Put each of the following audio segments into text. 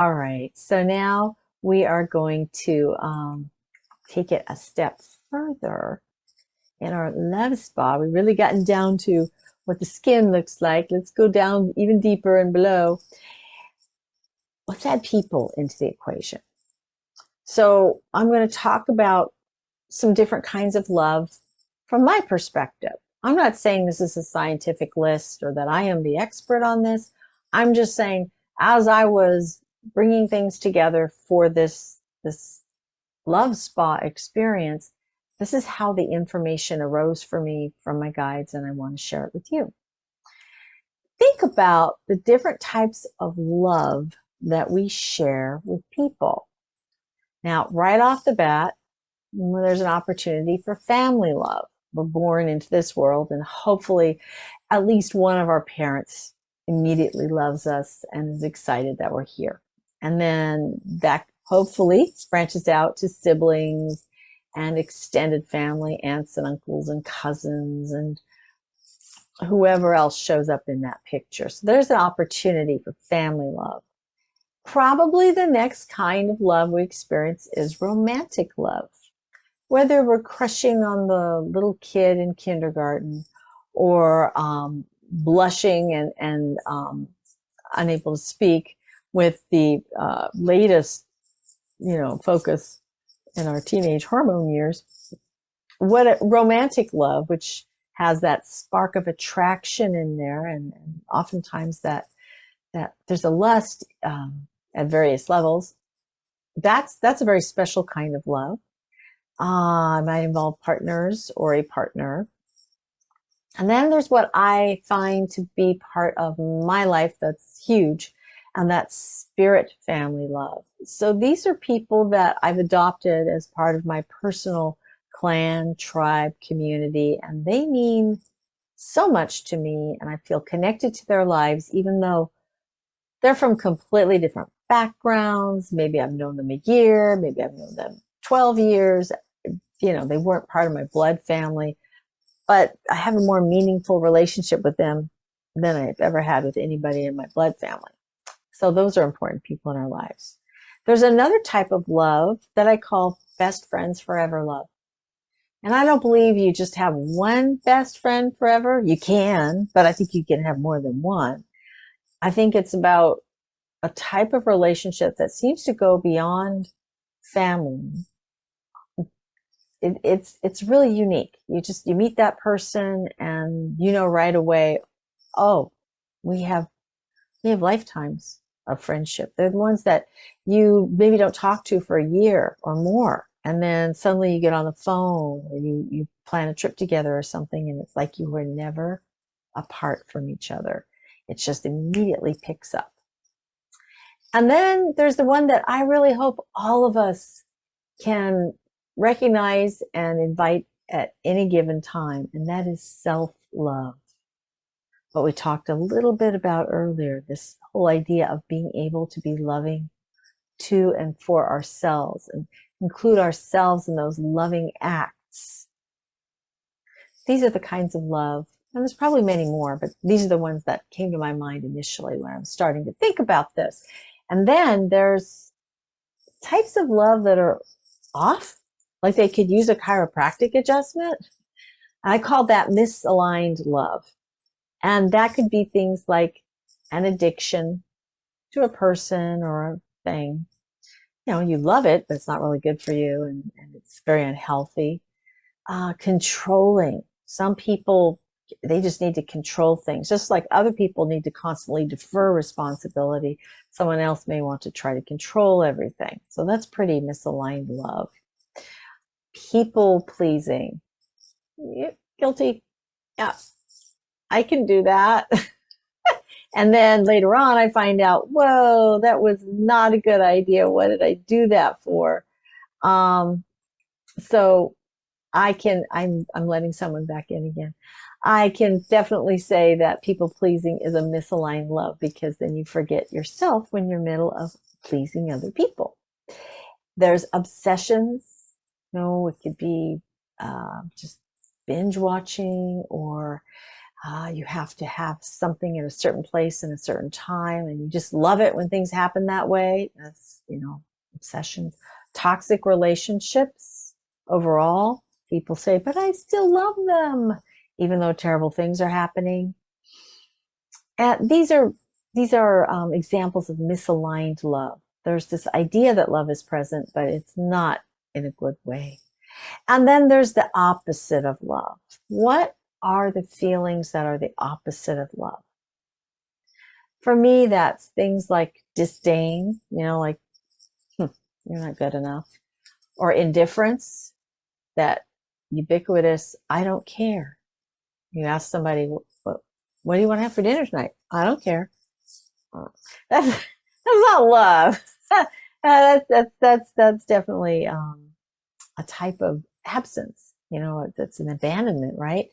All right, so now we are going to take it a step further in our love spa. We've really gotten down to what the skin looks like. Let's go down even deeper and below. Let's add people into the equation. So I'm going to talk about some different kinds of love from my perspective. I'm not saying this is a scientific list or that I am the expert on this. I'm just saying, as I was bringing things together for this love spa experience, this is how the information arose for me from my guides, and I want to share it with you. Think about the different types of love that we share with people. Now, right off the bat, there's an opportunity for family love. We're born into this world, and hopefully at least one of our parents immediately loves us and is excited that we're here. And then that hopefully branches out to siblings and extended family, aunts and uncles and cousins and whoever else shows up in that picture. So there's an opportunity for family love. Probably the next kind of love we experience is romantic love. Whether we're crushing on the little kid in kindergarten or blushing and unable to speak with the latest, focus in our teenage hormone years. What a romantic love, which has that spark of attraction in there, and oftentimes that there's a lust at various levels. That's a very special kind of love. It might involve partners or a partner. And then there's what I find to be part of my life that's huge, and that's spirit family love. So these are people that I've adopted as part of my personal clan, tribe, community, and they mean so much to me, and I feel connected to their lives, even though they're from completely different backgrounds. Maybe I've known them a year, maybe I've known them 12 years. They weren't part of my blood family, but I have a more meaningful relationship with them than I've ever had with anybody in my blood family. So those are important people in our lives. There's another type of love that I call best friends forever love. And I don't believe you just have one best friend forever. You can, but I think you can have more than one. I think it's about a type of relationship that seems to go beyond family. It's really unique. You meet that person and right away, oh, we have lifetimes of friendship. They're the ones that you maybe don't talk to for a year or more, and then suddenly you get on the phone or you plan a trip together or something, and it's like you were never apart from each other. It just immediately picks up. And then there's the one that I really hope all of us can recognize and invite at any given time, and that is self-love. What we talked a little bit about earlier, this whole idea of being able to be loving to and for ourselves and include ourselves in those loving acts. These are the kinds of love, and there's probably many more, but these are the ones that came to my mind initially when I was starting to think about this. And then there's types of love that are off, like they could use a chiropractic adjustment. I call that misaligned love. And that could be things like an addiction to a person or a thing. You love it, but it's not really good for you, and it's very unhealthy. Controlling. Some people, they just need to control things, just like other people need to constantly defer responsibility. Someone else may want to try to control everything. So that's pretty misaligned love. People pleasing. Guilty. Yeah, I can do that. And then later on, I find out, whoa, that was not a good idea. What did I do that for? So I'm letting someone back in again. I can definitely say that people pleasing is a misaligned love, because then you forget yourself when you're middle of pleasing other people. There's obsessions. It could be just binge watching or You have to have something in a certain place in a certain time, and you just love it when things happen that way. That's, obsession. Toxic relationships overall. People say, but I still love them, even though terrible things are happening. And these are examples of misaligned love. There's this idea that love is present, but it's not in a good way. And then there's the opposite of love. What are the feelings that are the opposite of love? For me, that's things like disdain, like, you're not good enough, or indifference, that ubiquitous, I don't care. You ask somebody, what do you want to have for dinner tonight? I don't care. That's not love. That's definitely a type of absence. That's an abandonment, right?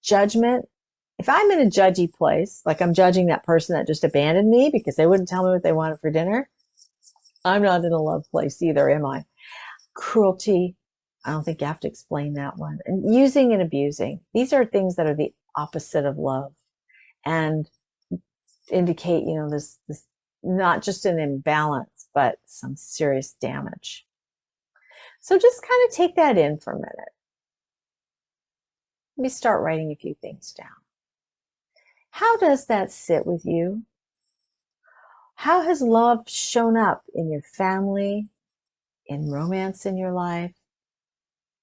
Judgment. If I'm in a judgy place, like I'm judging that person that just abandoned me because they wouldn't tell me what they wanted for dinner, I'm not in a love place either, am I? Cruelty. I don't think you have to explain that one. And using and abusing. These are things that are the opposite of love and indicate, this not just an imbalance, but some serious damage. So just kind of take that in for a minute. Let me start writing a few things down. How does that sit with you? How has love shown up in your family, in romance in your life,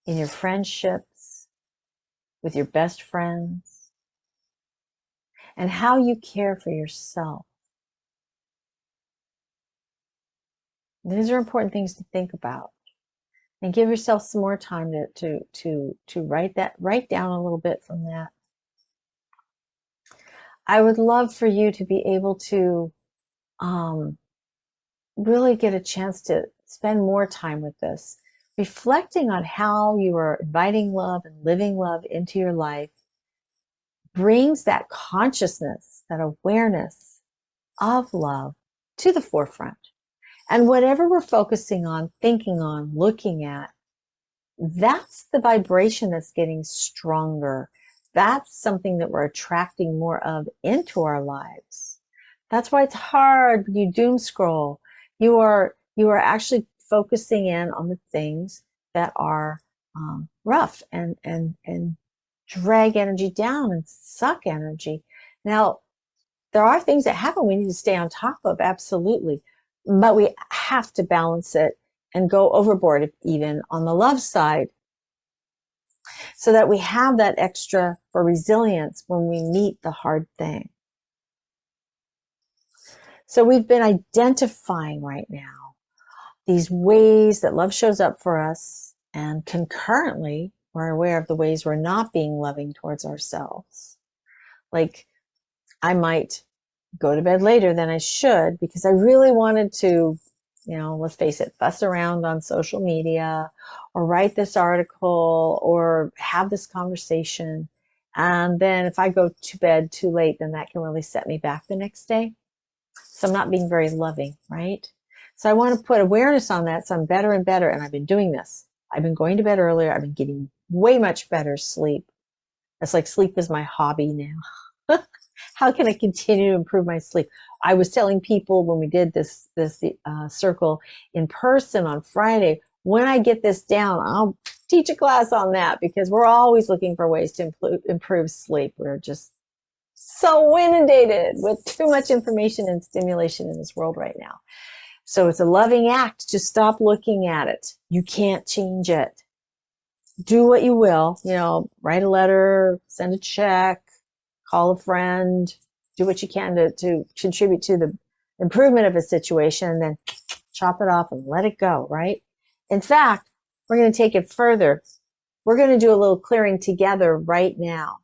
in your friendships, with your best friends, and how you care for yourself? These are important things to think about, and give yourself some more time to write down a little bit from that. I would love for you to be able to really get a chance to spend more time with this, reflecting on how you are inviting love and living love into your life brings that consciousness, that awareness of love to the forefront. And whatever we're focusing on, thinking on, looking at, that's the vibration that's getting stronger. That's something that we're attracting more of into our lives. That's why it's hard. You doom scroll. You are actually focusing in on the things that are rough and drag energy down and suck energy. Now, there are things that happen we need to stay on top of, absolutely, but we have to balance it and go overboard even on the love side, so that we have that extra for resilience when we meet the hard thing. So we've been identifying right now these ways that love shows up for us, and concurrently we're aware of the ways we're not being loving towards ourselves. Like, I might go to bed later than I should because I really wanted to, let's face it, fuss around on social media or write this article or have this conversation. And then if I go to bed too late, then that can really set me back the next day. So I'm not being very loving, right? So I want to put awareness on that, so I'm better and better. And I've been doing this. I've been going to bed earlier. I've been getting way much better sleep. It's like sleep is my hobby now. How can I continue to improve my sleep? I was telling people when we did this circle in person on Friday, when I get this down, I'll teach a class on that, because we're always looking for ways to improve sleep. We're just so inundated with too much information and stimulation in this world right now. So it's a loving act to stop looking at it. You can't change it. Do what you will, write a letter, send a check, call a friend, do what you can to contribute to the improvement of a situation, and then chop it off and let it go, right? In fact, we're going to take it further. We're going to do a little clearing together right now.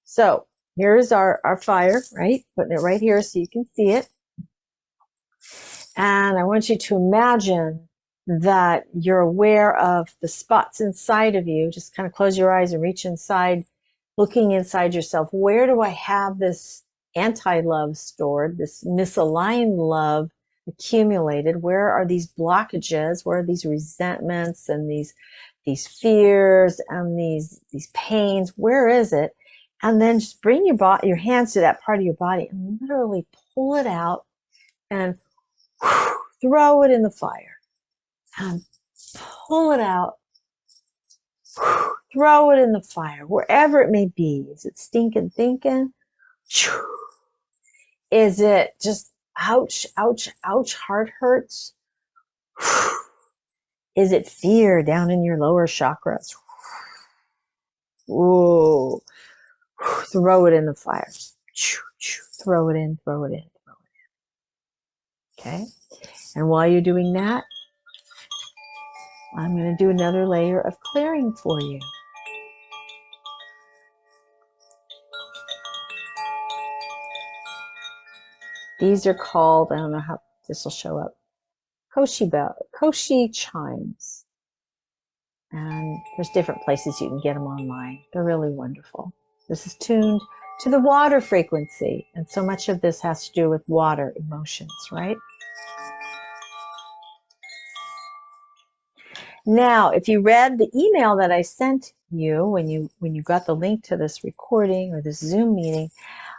So here's our fire, right? Putting it right here so you can see it. And I want you to imagine that you're aware of the spots inside of you. Just kind of close your eyes and reach inside, looking inside yourself. Where do I have this anti-love stored, this misaligned love accumulated? Where are these blockages? Where are these resentments and these fears and these pains? Where is it? And then just bring your hands to that part of your body and literally pull it out and throw it in the fire. And pull it out, throw it in the fire, wherever it may be. Is it stinking thinking? Is it just ouch, ouch, ouch, heart hurts? Is it fear down in your lower chakras? Whoa. Throw it in the fire. Throw it in, throw it in, throw it in. Okay? And while you're doing that, I'm going to do another layer of clearing for you. These are called, I don't know how this will show up, Koshi chimes. And there's different places you can get them online. They're really wonderful. This is tuned to the water frequency. And so much of this has to do with water emotions, right? Now, if you read the email that I sent you when you got the link to this recording or this Zoom meeting,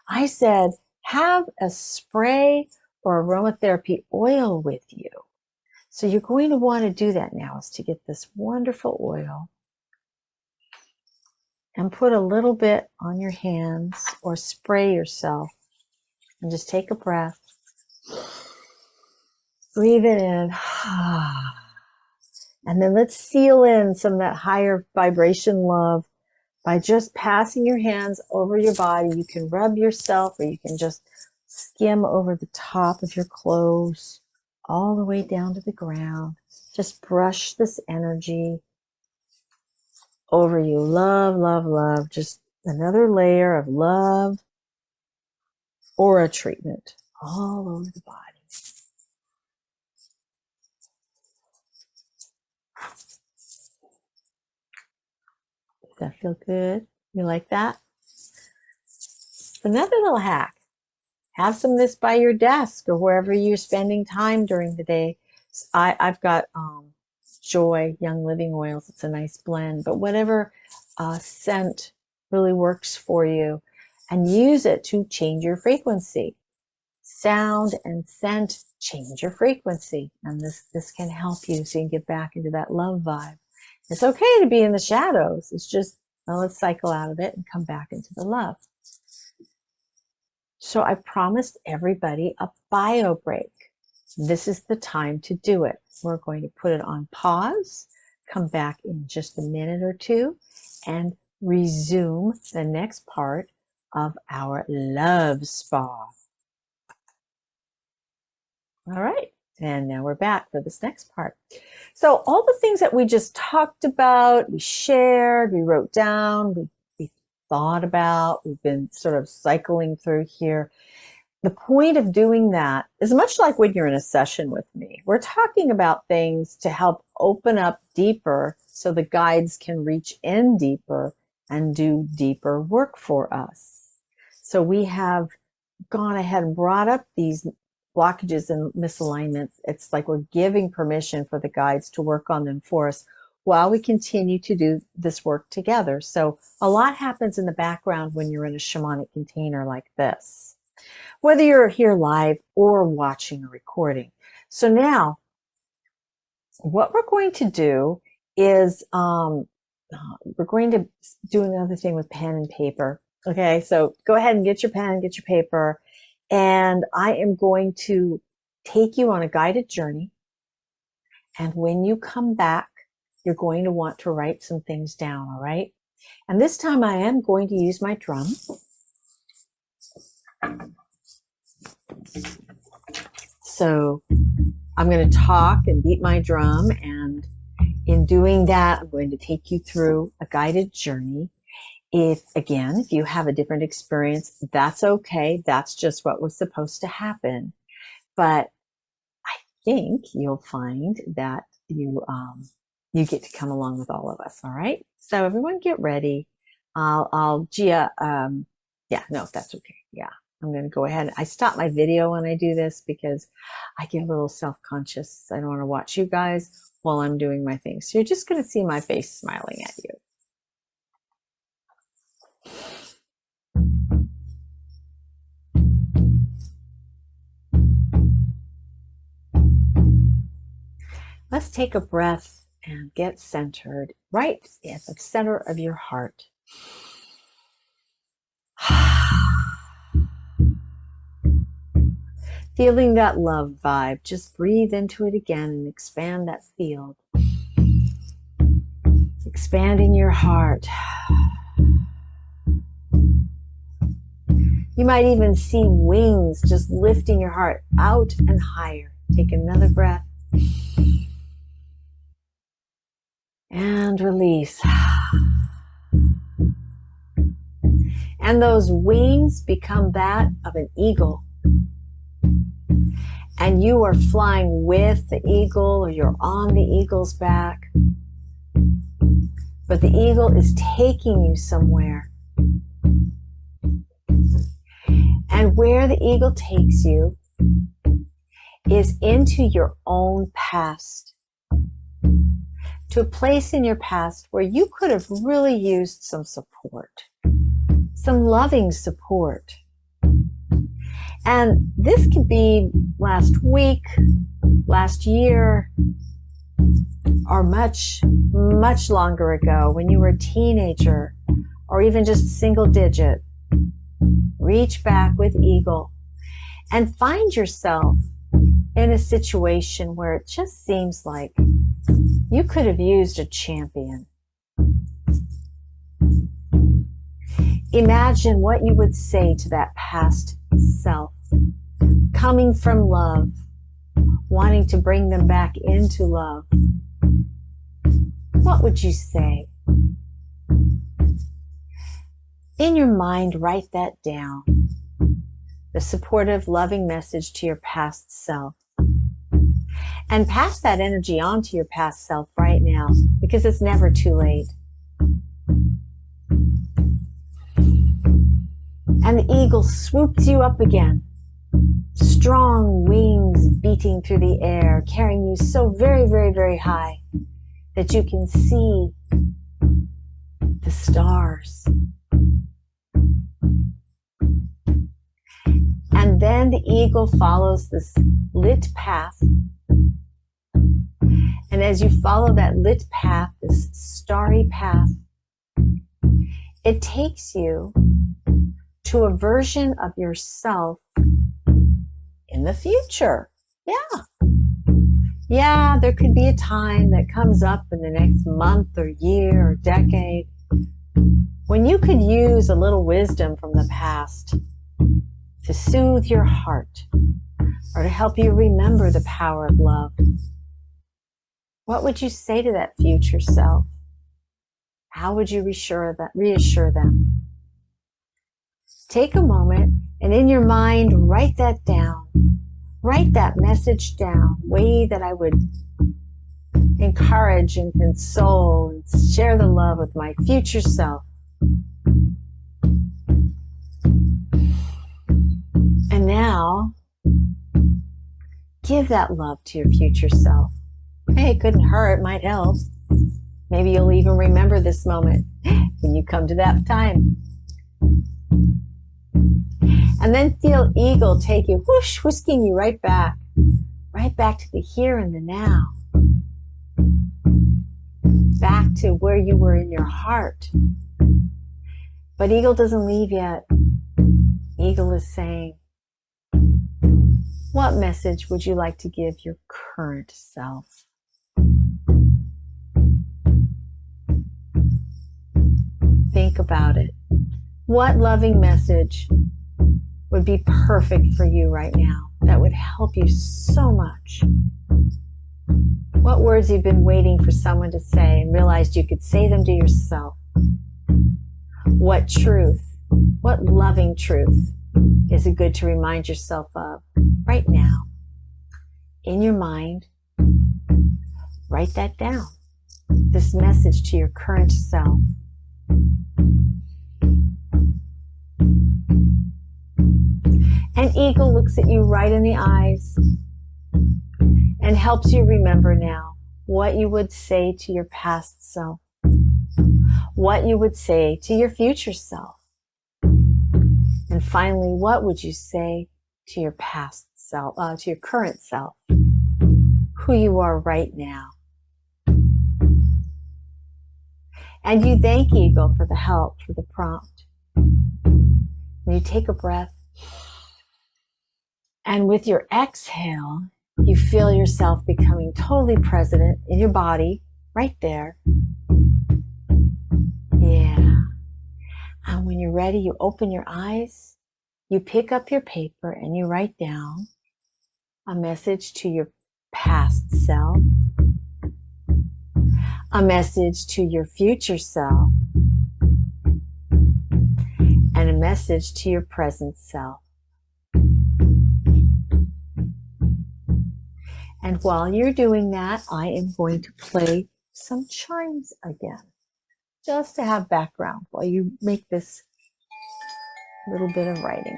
I said, have a spray or aromatherapy oil with you. So you're going to want to do that now, is to get this wonderful oil and put a little bit on your hands or spray yourself and just take a breath. Breathe it in. And then let's seal in some of that higher vibration love by just passing your hands over your body. You can rub yourself or you can just skim over the top of your clothes all the way down to the ground. Just brush this energy over you. Love, love, love. Just another layer of love. Aura treatment all over the body. Does that feel good? You like that? Another little hack. Have some of this by your desk or wherever you're spending time during the day. I've got Joy Young Living Oils. It's a nice blend, but whatever scent really works for you, and use it to change your frequency. Sound and scent change your frequency, and this can help you so you can get back into that love vibe. It's okay to be in the shadows. It's just, well, let's cycle out of it and come back into the love. So I promised everybody a bio break. This is the time to do it. We're going to put it on pause, come back in just a minute or two, and resume the next part of our love spa. All right, and now we're back for this next part. So all the things that we just talked about, we shared, we wrote down, we thought about, we've been sort of cycling through here. The point of doing that is much like when you're in a session with me. We're talking about things to help open up deeper so the guides can reach in deeper and do deeper work for us. So we have gone ahead and brought up these blockages and misalignments. It's like we're giving permission for the guides to work on them for us while we continue to do this work together. So a lot happens in the background when you're in a shamanic container like this, whether you're here live or watching a recording. So now what we're going to do is we're going to do another thing with pen and paper. Okay, so go ahead and get your pen, get your paper, and I am going to take you on a guided journey. And when you come back, you're going to want to write some things down, all right? And this time I am going to use my drum. So I'm going to talk and beat my drum, and in doing that, I'm going to take you through a guided journey. If you have a different experience, that's okay. That's just what was supposed to happen. But I think you'll find that you get to come along with all of us. All right. So everyone get ready. Gia, yeah, no, that's okay. Yeah, I'm going to go ahead. I stop my video when I do this because I get a little self-conscious. I don't want to watch you guys while I'm doing my thing. So you're just going to see my face smiling at you. Let's take a breath and get centered right at the center of your heart. Feeling that love vibe, just breathe into it again and expand that field. Expanding your heart. You might even see wings just lifting your heart out and higher. Take another breath. And release. And those wings become that of an eagle. And you are flying with the eagle, or you're on the eagle's back. But the eagle is taking you somewhere. And where the eagle takes you is into your own past. To a place in your past where you could have really used some support. Some loving support. And this could be last week, last year, or much, much longer ago when you were a teenager, or even just single digit. Reach back with eagle and find yourself in a situation where it just seems like you could have used a champion. Imagine what you would say to that past self, coming from love, wanting to bring them back into love. What would you say? In your mind, write that down. The supportive, loving message to your past self. And pass that energy on to your past self right now, because it's never too late. And the eagle swoops you up again. Strong wings beating through the air, carrying you so very, very, very high that you can see the stars. And then the eagle follows this lit path. And as you follow that lit path, this starry path, it takes you to a version of yourself in the future. Yeah, there could be a time that comes up in the next month or year or decade when you could use a little wisdom from the past to soothe your heart or to help you remember the power of love. What would you say to that future self? How would you reassure them? Take a moment and in your mind, write that down. Write that message down. Way that I would encourage and console and share the love with my future self. And now, give that love to your future self. Hey, it couldn't hurt, it might help. Maybe you'll even remember this moment when you come to that time. And then feel eagle take you, whoosh, whisking you right back to the here and the now. Back to where you were in your heart. But eagle doesn't leave yet. Eagle is saying, what message would you like to give your current self? Think about it. What loving message would be perfect for you right now that would help you so much? What words you've been waiting for someone to say and realized you could say them to yourself? What truth, what loving truth is it good to remind yourself of right now? In your mind, write that down. This message to your current self. And eagle looks at you right in the eyes and helps you remember now what you would say to your past self, what you would say to your future self, and finally, what would you say to your past self, to your current self? who you are right now. And you thank Eagle for the help, for the prompt. And you take a breath. And with your exhale, you feel yourself becoming totally present in your body, right there. Yeah. And when you're ready, you open your eyes, you pick up your paper, and you write down a message to your past self, a message to your future self, and a message to your present self. And while you're doing that, I am going to play some chimes again, just to have background while you make this little bit of writing.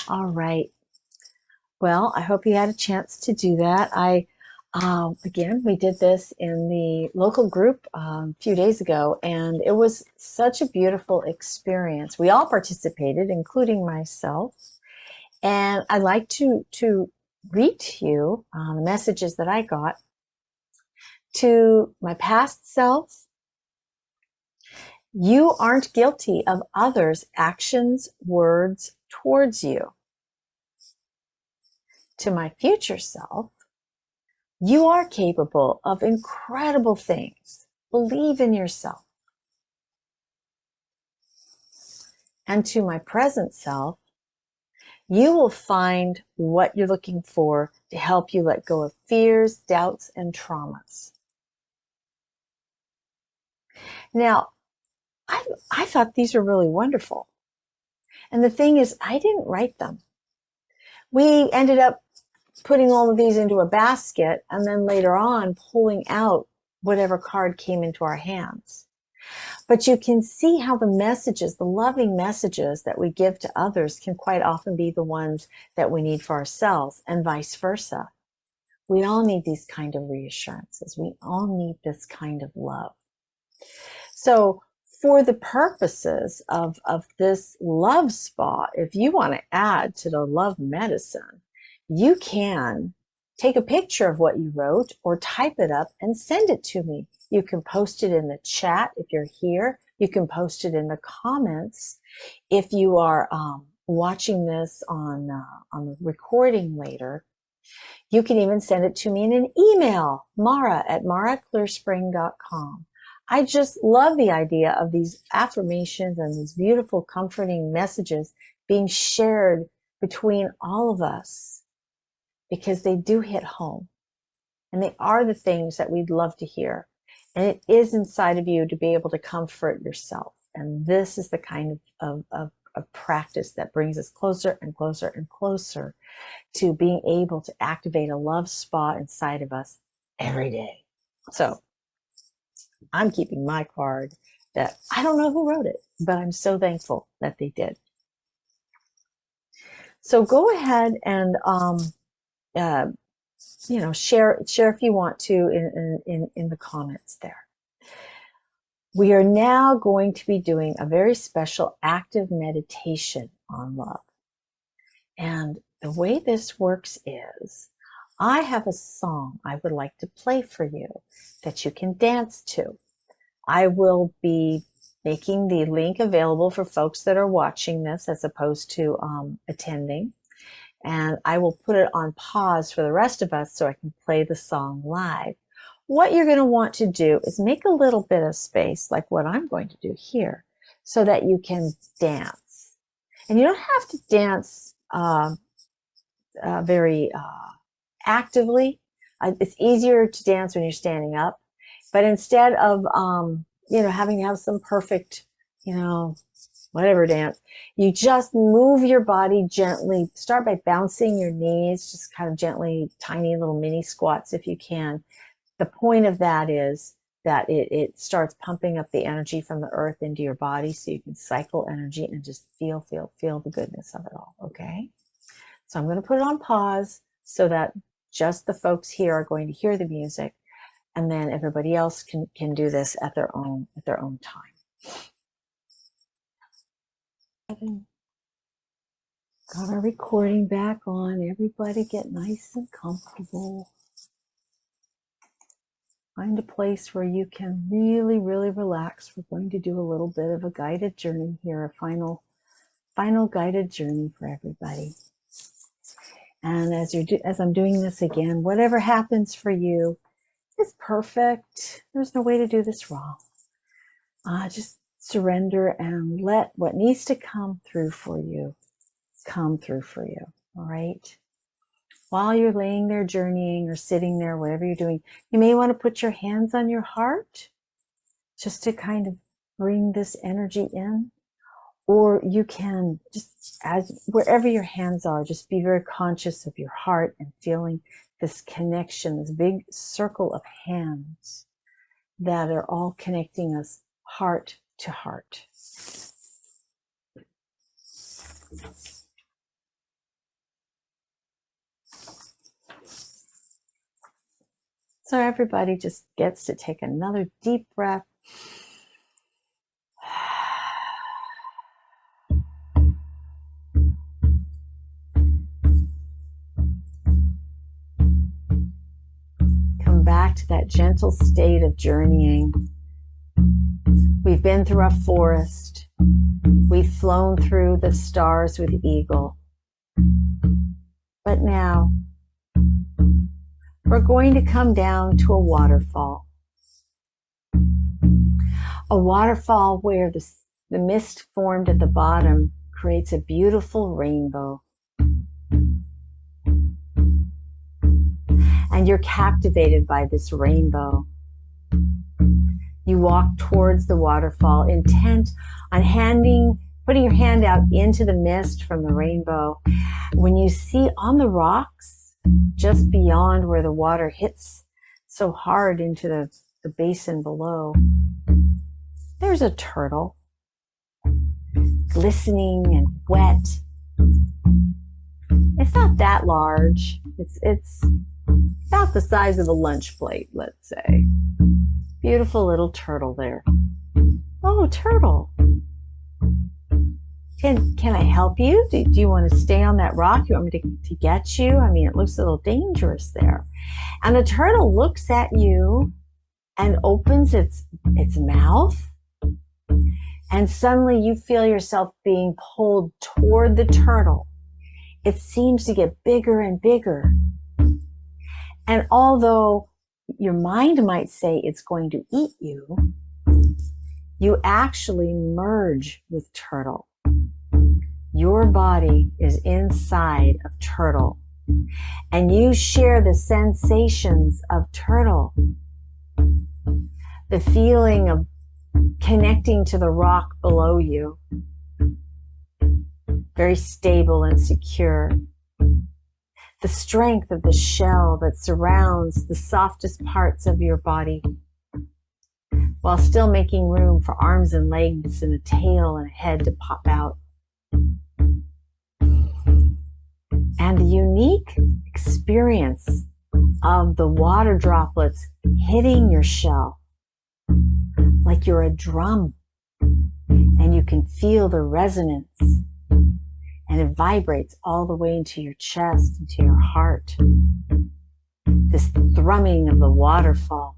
All right. Well, I hope you had a chance to do that. Again, we did this in the local group a few days ago, and it was such a beautiful experience. We all participated, including myself. And I'd like to read to you the messages that I got. To my past self, you aren't guilty of others' actions, words towards you. To my future self, you are capable of incredible things. Believe in yourself. And to my present self, you will find what you're looking for to help you let go of fears, doubts, and traumas. Now, I thought these were really wonderful. And the thing is, I didn't write them. We ended up putting all of these into a basket and then later on pulling out whatever card came into our hands. But you can see how the messages, the loving messages that we give to others can quite often be the ones that we need for ourselves and vice versa. We all need these kind of reassurances. We all need this kind of love. So for the purposes of this love spa, if you want to add to the love medicine, you can take a picture of what you wrote or type it up and send it to me. You can post it in the chat if you're here. You can post it in the comments. If you are watching this on the recording later, you can even send it to me in an email, mara@maraclearspring.com. I just love the idea of these affirmations and these beautiful, comforting messages being shared between all of us because they do hit home and they are the things that we'd love to hear. And it is inside of you to be able to comfort yourself. And this is the kind of practice that brings us closer and closer and closer to being able to activate a love spa inside of us every day. So I'm keeping my card that I don't know who wrote it, but I'm so thankful that they did. So go ahead and share if you want to in the comments there. We are now going to be doing a very special active meditation on love. And the way this works is I have a song I would like to play for you that you can dance to. I will be making the link available for folks that are watching this as opposed to attending. And I will put it on pause for the rest of us so I can play the song live. what you're going to want to do is make a little bit of space, like what I'm going to do here, so that you can dance. And you don't have to dance very actively. It's easier to dance when you're standing up. But instead of, having to have some perfect, whatever dance, you just move your body gently. Start by bouncing your knees, just kind of gently, tiny little mini squats if you can. The point of that is that it starts pumping up the energy from the earth into your body so you can cycle energy and just feel the goodness of it all, okay? So I'm going to put it on pause so that just the folks here are going to hear the music, and then everybody else can do this at their own time. Got our recording back on. Everybody get nice and comfortable. Find a place where you can really, really relax. We're going to do a little bit of a guided journey here, a final guided journey for everybody. And as I'm doing this again, whatever happens for you is perfect. There's no way to do this wrong. Just surrender and let what needs to come through for you come through for you. All right. While you're laying there journeying or sitting there, whatever you're doing, you may want to put your hands on your heart just to kind of bring this energy in. Or you can just, wherever your hands are, just be very conscious of your heart and feeling this connection, this big circle of hands that are all connecting us heart to heart. So everybody just gets to take another deep breath. Come back to that gentle state of journeying. We've been through a forest. We've flown through the stars with eagle. But now we're going to come down to a waterfall. A waterfall where the mist formed at the bottom creates a beautiful rainbow. And you're captivated by this rainbow. You walk towards the waterfall, intent on putting your hand out into the mist from the rainbow. When you see on the rocks, just beyond where the water hits so hard into the basin below, there's a turtle, glistening and wet. It's not that large. It's about the size of a lunch plate, let's say. Beautiful little turtle there. Oh, turtle. Can I help you? Do you want to stay on that rock? You want me to get you? I mean, it looks a little dangerous there. And the turtle looks at you and opens its mouth. And suddenly you feel yourself being pulled toward the turtle. It seems to get bigger and bigger. And although your mind might say it's going to eat you, you actually merge with turtle. Your body is inside of turtle, and you share the sensations of turtle. The feeling of connecting to the rock below you, very stable and secure. The strength of the shell that surrounds the softest parts of your body, while still making room for arms and legs and a tail and a head to pop out. And the unique experience of the water droplets hitting your shell, like you're a drum, and you can feel the resonance, and it vibrates all the way into your chest, into your heart. This thrumming of the waterfall.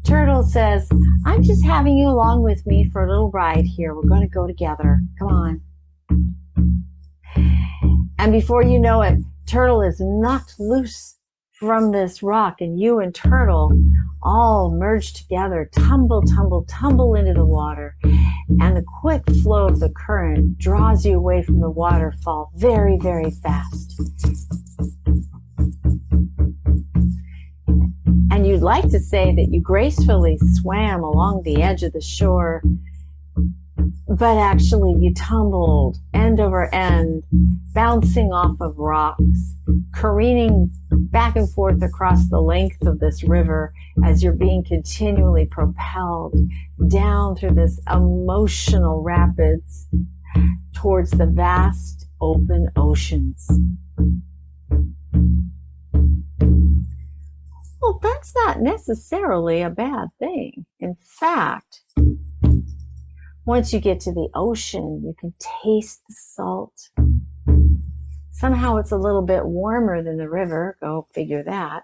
Turtle says, I'm just having you along with me for a little ride here. We're going to go together. Come on. And before you know it, Turtle is knocked loose from this rock, and you and Turtle all merge together, tumble, tumble, tumble into the water. And the quick flow of the current draws you away from the waterfall very, very fast. And you'd like to say that you gracefully swam along the edge of the shore, but actually you tumbled end over end, bouncing off of rocks, careening back and forth across the length of this river as you're being continually propelled down through this emotional rapids towards the vast open oceans. Well, that's not necessarily a bad thing. In fact, once you get to the ocean, you can taste the salt. Somehow it's a little bit warmer than the river. Go figure that.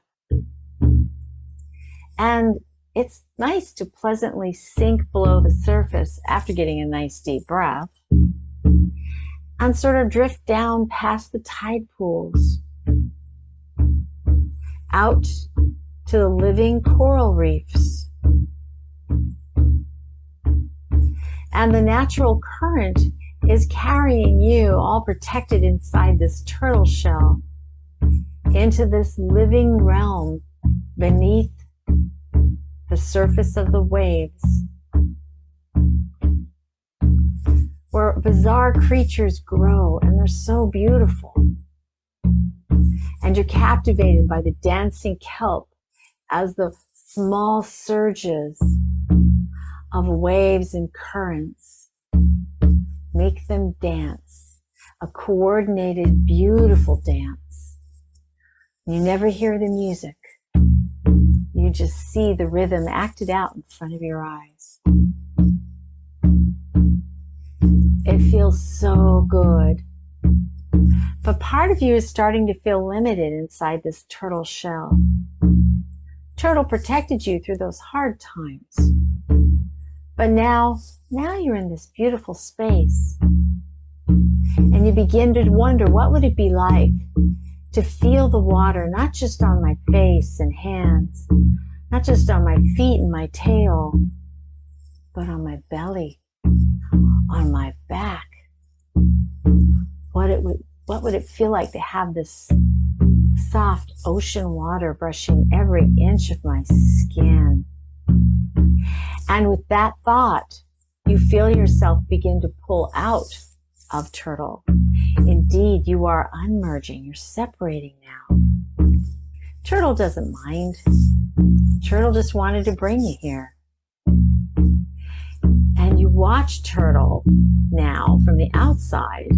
And it's nice to pleasantly sink below the surface after getting a nice deep breath and sort of drift down past the tide pools out to the living coral reefs. And the natural current is carrying you, all protected inside this turtle shell, into this living realm beneath the surface of the waves, where bizarre creatures grow, and they're so beautiful. And you're captivated by the dancing kelp as the small surges of waves and currents make them dance, a coordinated, beautiful dance. You never hear the music. You just see the rhythm acted out in front of your eyes. It feels so good. But part of you is starting to feel limited inside this turtle shell. Turtle protected you through those hard times. But now you're in this beautiful space. And you begin to wonder, what would it be like to feel the water, not just on my face and hands, not just on my feet and my tail, but on my belly, on my back. What would it feel like to have this soft ocean water brushing every inch of my skin? And with that thought, you feel yourself begin to pull out of Turtle. Indeed, you are unmerging. You're separating now. Turtle doesn't mind. Turtle just wanted to bring you here. And you watch Turtle now from the outside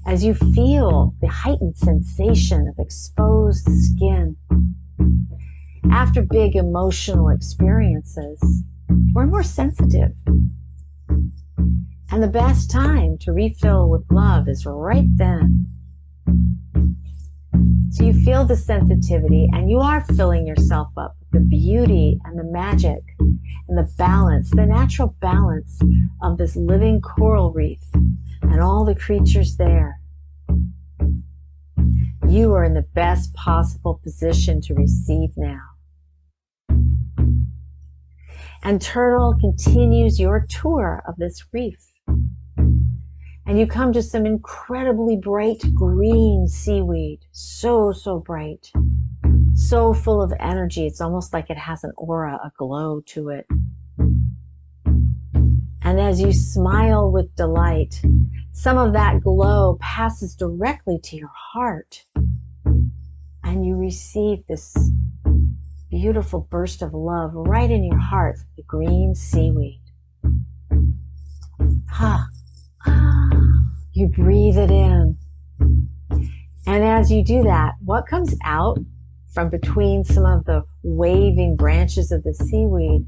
as you feel the heightened sensation of exposed skin. After big emotional experiences, we're more sensitive. And the best time to refill with love is right then. So you feel the sensitivity, and you are filling yourself up with the beauty and the magic and the balance, the natural balance of this living coral reef and all the creatures there. You are in the best possible position to receive now. And Turtle continues your tour of this reef. And you come to some incredibly bright green seaweed. So bright. So full of energy. It's almost like it has an aura, a glow to it. And as you smile with delight, some of that glow passes directly to your heart. And you receive this beautiful burst of love right in your heart from the green seaweed. You breathe it in. And as you do that, what comes out from between some of the waving branches of the seaweed,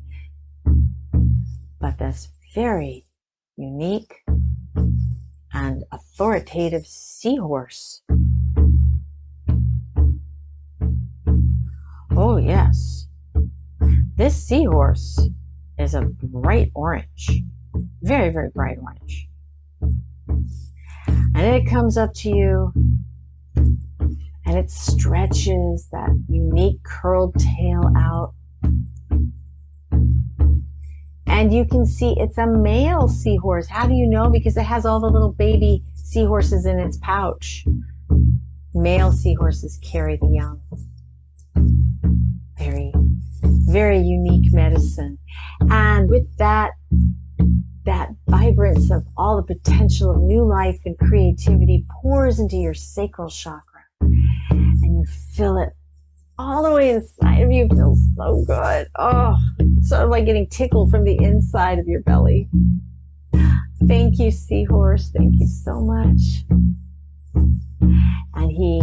but this very unique and authoritative seahorse. Oh yes, this seahorse is a bright orange, very bright orange. And it comes up to you, and and it stretches that unique curled tail out. And you can see it's a male seahorse. How do you know? Because it has all the little baby seahorses in its pouch. Male seahorses carry the young. Very, very unique medicine. And with that vibrance of all the potential of new life and creativity pours into your sacral chakra. And you feel it all the way inside of you. It feels so good. Oh, it's sort of like getting tickled from the inside of your belly. Thank you, seahorse. Thank you so much. And he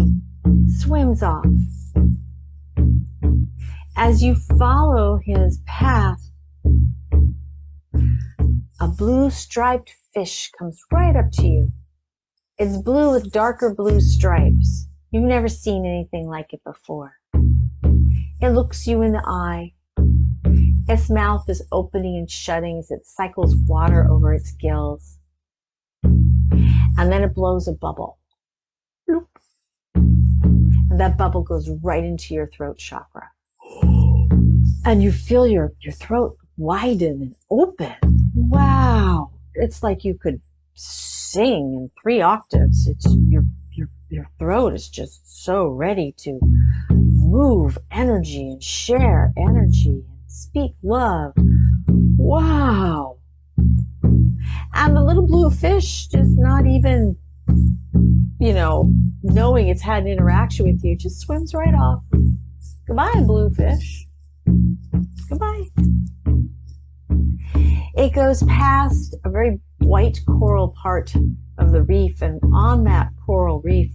swims off. As you follow his path, a blue striped fish comes right up to you. It's blue with darker blue stripes. You've never seen anything like it before. It looks you in the eye. Its mouth is opening and shutting as it cycles water over its gills. And then it blows a bubble. Bloop. And that bubble goes right into your throat chakra. And you feel your throat widen and open. Wow. It's like you could sing in 3 octaves. It's your throat is just so ready to move energy and share energy and speak love. Wow. And the little blue fish is not even, knowing it's had an interaction with you, just swims right off. Goodbye, blue fish. Goodbye. It goes past a very white coral part of the reef, and on that coral reef,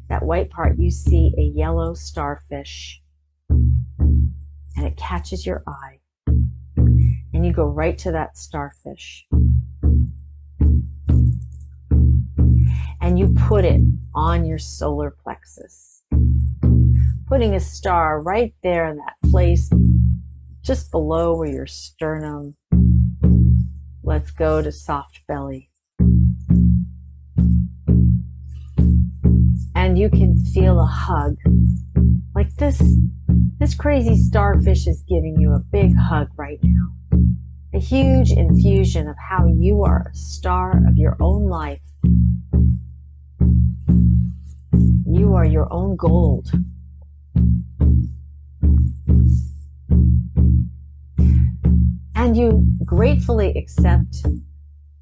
that white part, you see a yellow starfish, and it catches your eye, and you go right to that starfish, and you put it on your solar plexus, putting a star right there in that place just below where your sternum. Let's go to soft belly. And you can feel a hug. Like this crazy starfish is giving you a big hug right now. A huge infusion of how you are a star of your own life. You are your own gold. And you gratefully accept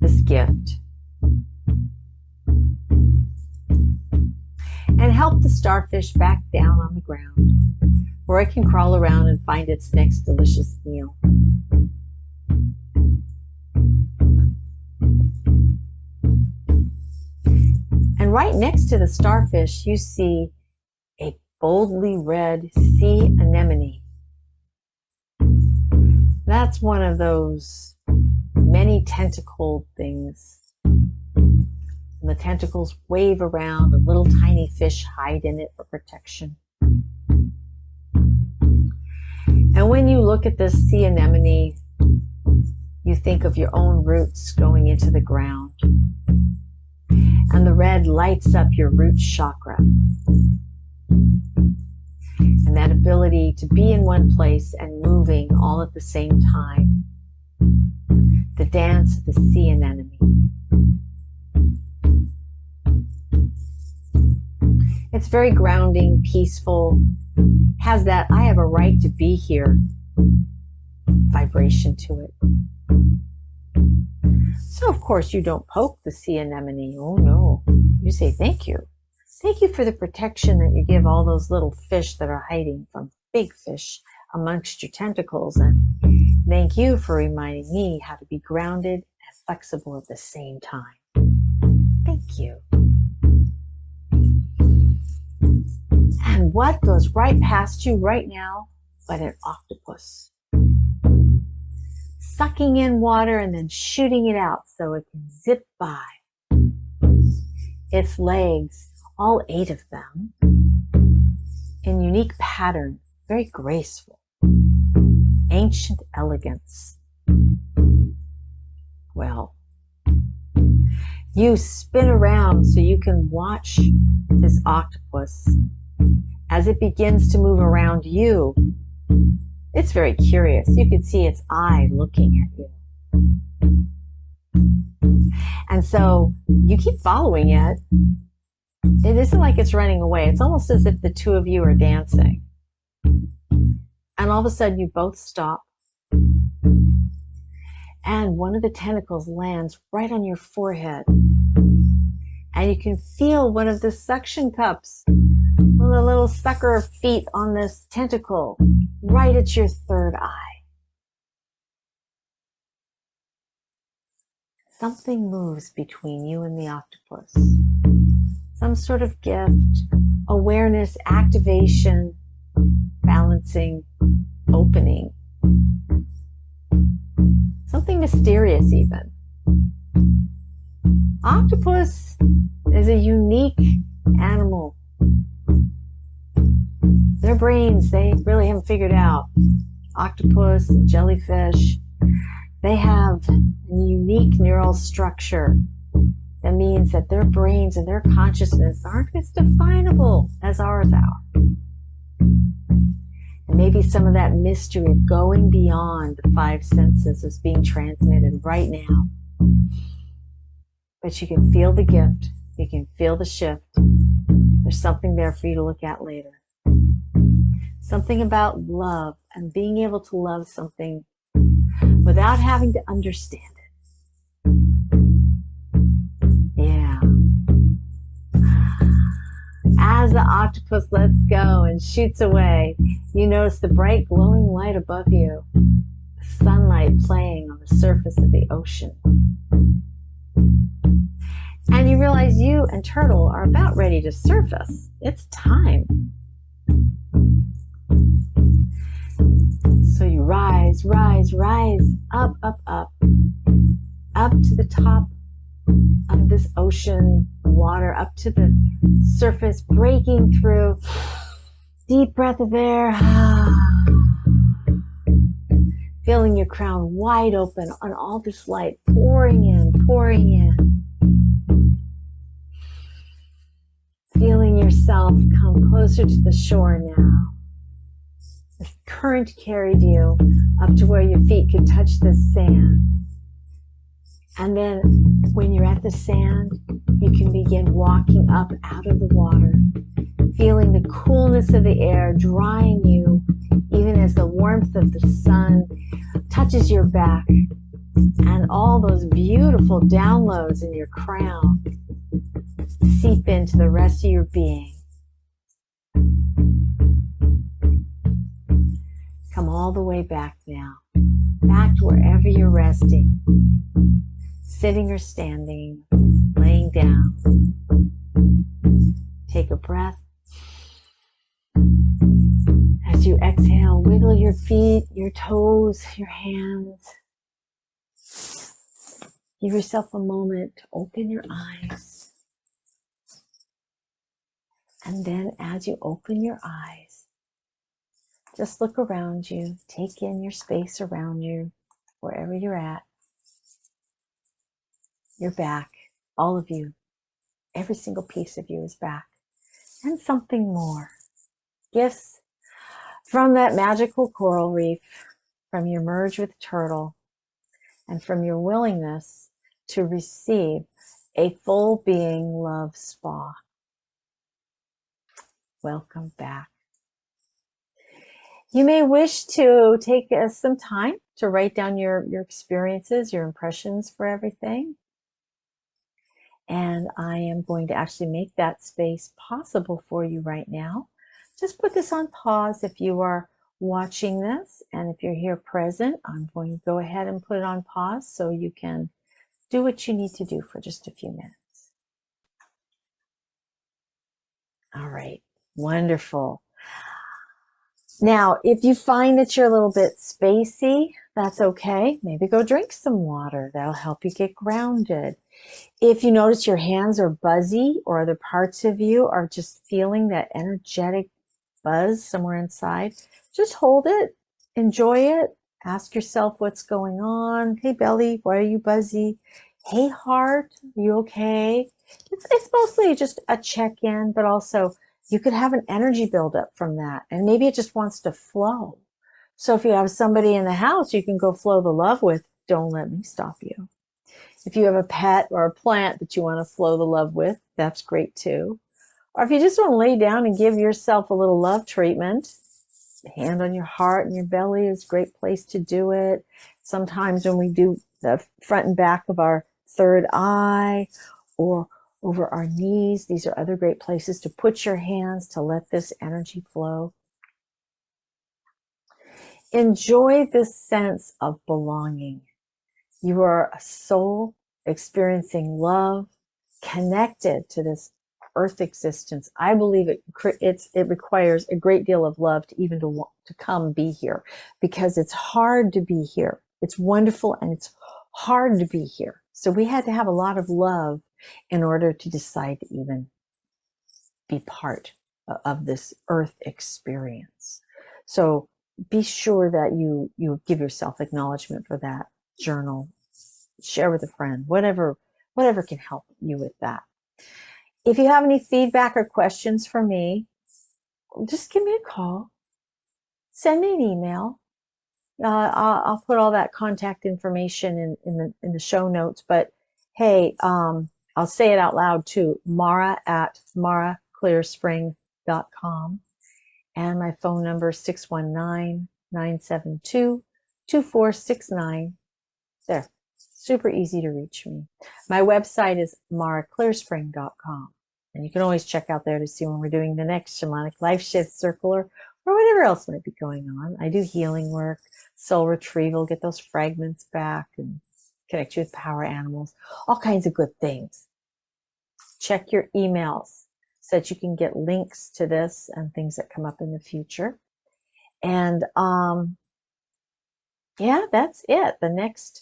this gift. And help the starfish back down on the ground, where it can crawl around and find its next delicious meal. And right next to the starfish, you see a boldly red sea anemone. That's one of those many tentacled things. And the tentacles wave around, and little tiny fish hide in it for protection. And when you look at this sea anemone, you think of your own roots going into the ground. And the red lights up your root chakra. And that ability to be in one place and moving all at the same time. The dance of the sea anemone. It's very grounding, peaceful, has that I have a right to be here vibration to it. So of course you don't poke the sea anemone. Oh no. You say thank you. Thank you for the protection that you give all those little fish that are hiding from big fish amongst your tentacles. And thank you for reminding me how to be grounded and flexible at the same time. Thank you. And what goes right past you right now but an octopus? Sucking in water and then shooting it out so it can zip by. Its legs, all 8 of them, in unique patterns, very graceful, ancient elegance. Well, you spin around so you can watch this octopus as it begins to move around you, it's very curious. You can see its eye looking at you. And so you keep following it. It isn't like it's running away. It's almost as if the two of you are dancing. And all of a sudden you both stop. And one of the tentacles lands right on your forehead. And you can feel one of the suction cups, one of the little sucker feet on this tentacle, right at your third eye. Something moves between you and the octopus. Some sort of gift, awareness, activation, balancing, opening. Something mysterious even. Octopus is a unique animal. Their brains, they really haven't figured out. Octopus and jellyfish, they have a unique neural structure that means that their brains and their consciousness aren't as definable as ours are. And maybe some of that mystery of going beyond the five senses is being transmitted right now. But you can feel the gift. You can feel the shift. There's something there for you to look at later. Something about love and being able to love something without having to understand it. Yeah. As the octopus lets go and shoots away, you notice the bright glowing light above you, the sunlight playing on the surface of the ocean. And you realize you and Turtle are about ready to surface. It's time. So you rise, rise, rise, up, up, up, up to the top of this ocean water, up to the surface, breaking through. Deep breath of air. Feeling your crown wide open on all this light pouring in, pouring in. Feeling yourself come closer to the shore now. The current carried you up to where your feet could touch the sand. And then when you're at the sand, you can begin walking up out of the water, feeling the coolness of the air drying you, even as the warmth of the sun touches your back, and all those beautiful downloads in your crown seep into the rest of your being. Come all the way back now, back to wherever you're resting, sitting or standing, laying down. Take a breath. As you exhale, wiggle your feet, your toes, your hands. Give yourself a moment to open your eyes. And then as you open your eyes, just look around you, take in your space around you, wherever you're at. You're back, all of you, every single piece of you is back. And something more. Gifts from that magical coral reef, from your merge with Turtle, and from your willingness to receive a full being love spa. Welcome back. You may wish to take some time to write down your experiences, your impressions for everything. And I am going to actually make that space possible for you right now. Just put this on pause if you are watching this, and if you're here present, I'm going to go ahead and put it on pause so you can do what you need to do for just a few minutes. All right, wonderful. Now, if you find that you're a little bit spacey, that's okay. Maybe go drink some water. That'll help you get grounded. If you notice your hands are buzzy or other parts of you are just feeling that energetic buzz somewhere inside, just hold it, enjoy it, ask yourself what's going on. Hey, belly, why are you buzzy? Hey, heart, are you okay? It's mostly just a check-in, but also you could have an energy buildup from that. And maybe it just wants to flow. So if you have somebody in the house you can go flow the love with, don't let me stop you. If you have a pet or a plant that you want to flow the love with, that's great too. Or if you just want to lay down and give yourself a little love treatment, the hand on your heart and your belly is a great place to do it. Sometimes when we do the front and back of our third eye or over our knees, these are other great places to put your hands to let this energy flow. Enjoy this sense of belonging. You are a soul experiencing love, connected to this earth existence. I believe it requires a great deal of love to even to come be here, because it's hard to be here. It's wonderful and it's hard to be here. So we had to have a lot of love in order to decide to even be part of this earth experience. So be sure that you give yourself acknowledgement for that. Journal, share with a friend, whatever can help you with that. If you have any feedback or questions for me, just give me a call, send me an email. I'll put all that contact information in the show notes. But hey, I'll say it out loud too. Mara at maraclearspring.com, and my phone number is 619-972-2469. There. Super easy to reach me. My website is maraclearspring.com. And you can always check out there to see when we're doing the next Shamanic Life Shift Circle or whatever else might be going on. I do healing work, soul retrieval, get those fragments back and connect you with power animals, all kinds of good things. Check your emails so that you can get links to this and things that come up in the future. And yeah, that's it. The next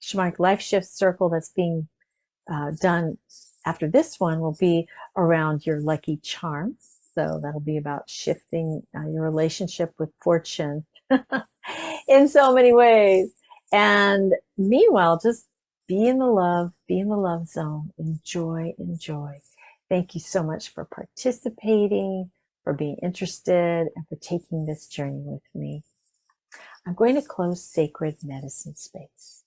Shamanic Life Shift Circle that's being done after this one will be around your lucky charm. So that'll be about shifting your relationship with fortune in so many ways. And meanwhile, just be in the love zone. Enjoy. Thank you so much for participating, for being interested, and for taking this journey with me. I'm going to close Sacred Medicine Space.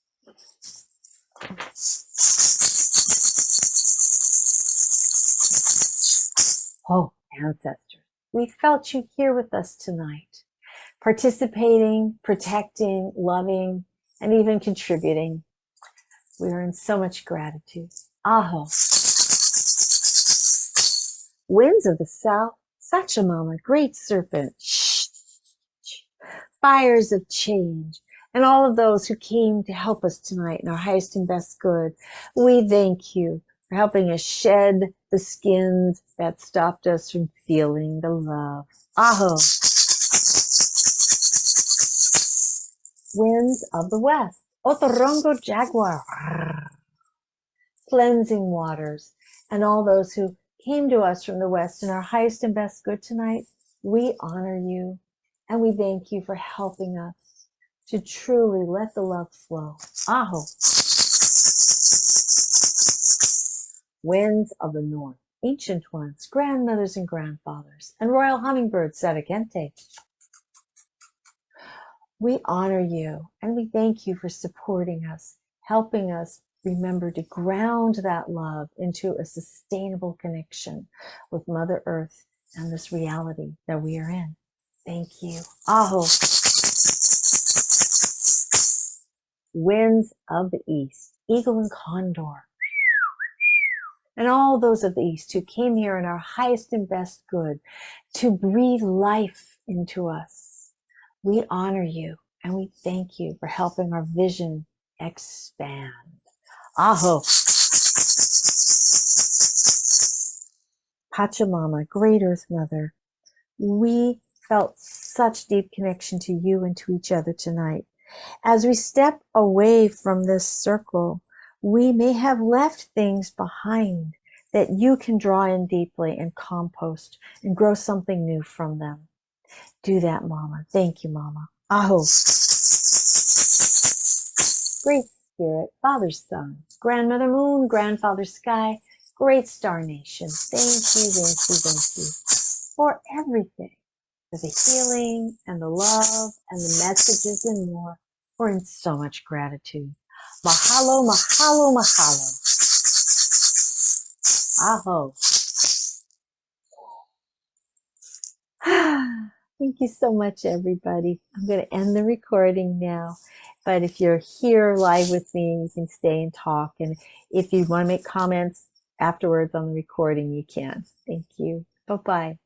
Oh, ancestors, we felt you here with us tonight, participating, protecting, loving, and even contributing. We are in so much gratitude. Aho. Winds of the South, Sachamama, Great Serpent, fires of change, and all of those who came to help us tonight in our highest and best good. We thank you for helping us shed the skins that stopped us from feeling the love. Aho. Winds of the West, Otorongo Jaguar, cleansing waters, and all those who came to us from the West in our highest and best good tonight, we honor you and we thank you for helping us to truly let the love flow. Aho. Winds of the North, ancient ones, grandmothers and grandfathers, and royal hummingbirds, Saragente. We honor you and we thank you for supporting us, helping us remember to ground that love into a sustainable connection with Mother Earth and this reality that we are in. Thank you. Aho. Winds of the East, eagle and condor, and all those of the East who came here in our highest and best good to breathe life into us. We honor you and we thank you for helping our vision expand. Aho. Pachamama, Great Earth Mother, we felt such deep connection to you and to each other tonight. As we step away from this circle, we may have left things behind that you can draw in deeply and compost and grow something new from them. Do that, Mama. Thank you, Mama. Aho. Great Spirit, Father Sun, Grandmother Moon, Grandfather Sky, Great Star Nation, thank you for everything, for the healing and the love and the messages and more. We're in so much gratitude. Mahalo, mahalo, mahalo. Aho. Thank you so much, everybody. I'm going to end the recording now. But if you're here live with me, you can stay and talk. And if you want to make comments afterwards on the recording, you can. Thank you. Bye-bye.